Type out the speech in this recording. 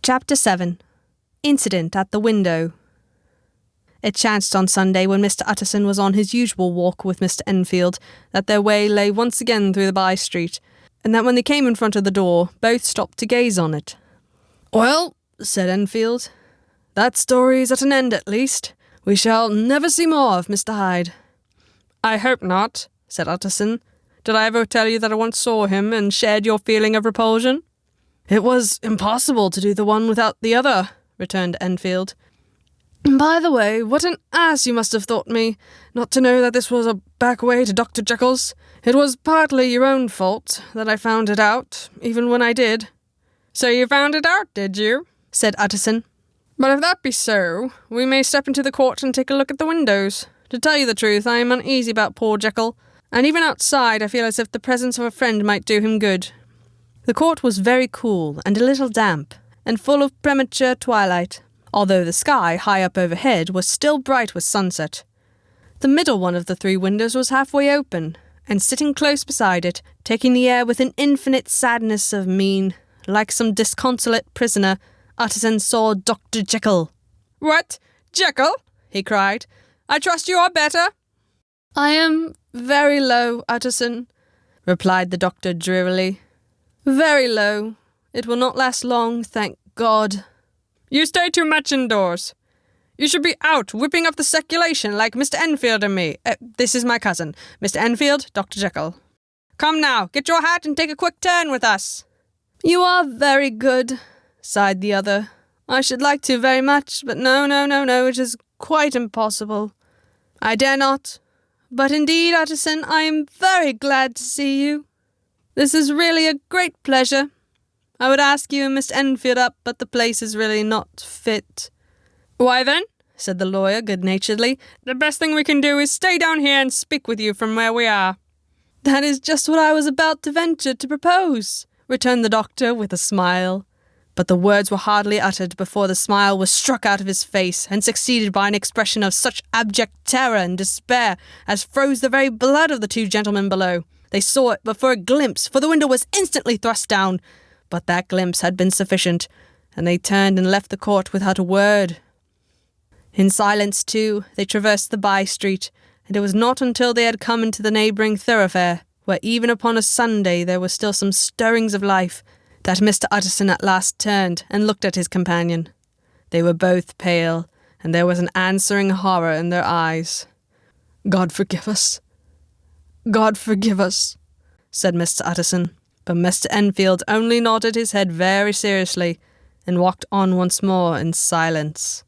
Chapter 7. Incident at the Window. It chanced on Sunday, when Mr. Utterson was on his usual walk with Mr. Enfield, that their way lay once again through the by-street, and that when they came in front of the door, both stopped to gaze on it. "Well," said Enfield, "that story is at an end at least. We shall never see more of Mr. Hyde." "I hope not," said Utterson. "Did I ever tell you that I once saw him and shared your feeling of repulsion?" "It was impossible to do the one without the other," returned Enfield. "By the way, what an ass you must have thought me, not to know that this was a back way to Dr. Jekyll's. It was partly your own fault that I found it out, even when I did." "So you found it out, did you?" said Utterson. "But if that be so, we may step into the court and take a look at the windows. To tell you the truth, I am uneasy about poor Jekyll, and even outside I feel as if the presence of a friend might do him good." The court was very cool and a little damp, and full of premature twilight, although the sky high up overhead was still bright with sunset. The middle one of the three windows was halfway open, and sitting close beside it, taking the air with an infinite sadness of mien, like some disconsolate prisoner, Utterson saw Dr. Jekyll. "What? Jekyll?" he cried. "I trust you are better?" "I am very low, Utterson," replied the doctor drearily. "Very low. It will not last long, thank God." "You stay too much indoors. You should be out, whipping up the circulation like Mr. Enfield and me. This is my cousin, Mr. Enfield, Dr. Jekyll. Come now, get your hat and take a quick turn with us." "You are very good," sighed the other. "I should like to very much, but no, it is quite impossible. I dare not. But indeed, Utterson, I am very glad to see you. This is really a great pleasure. I would ask you and Mr. Enfield up, but the place is really not fit." "Why then," said the lawyer good-naturedly, "the best thing we can do is stay down here and speak with you from where we are." "That is just what I was about to venture to propose," returned the doctor with a smile. But the words were hardly uttered before the smile was struck out of his face and succeeded by an expression of such abject terror and despair as froze the very blood of the two gentlemen below. They saw it but for a glimpse, for the window was instantly thrust down. But that glimpse had been sufficient, and they turned and left the court without a word. In silence, too, they traversed the by-street, and it was not until they had come into the neighbouring thoroughfare, where even upon a Sunday there were still some stirrings of life, that Mr. Utterson at last turned and looked at his companion. They were both pale, and there was an answering horror in their eyes. "God forgive us. God forgive us," said Mr. Utterson, but Mr. Enfield only nodded his head very seriously and walked on once more in silence.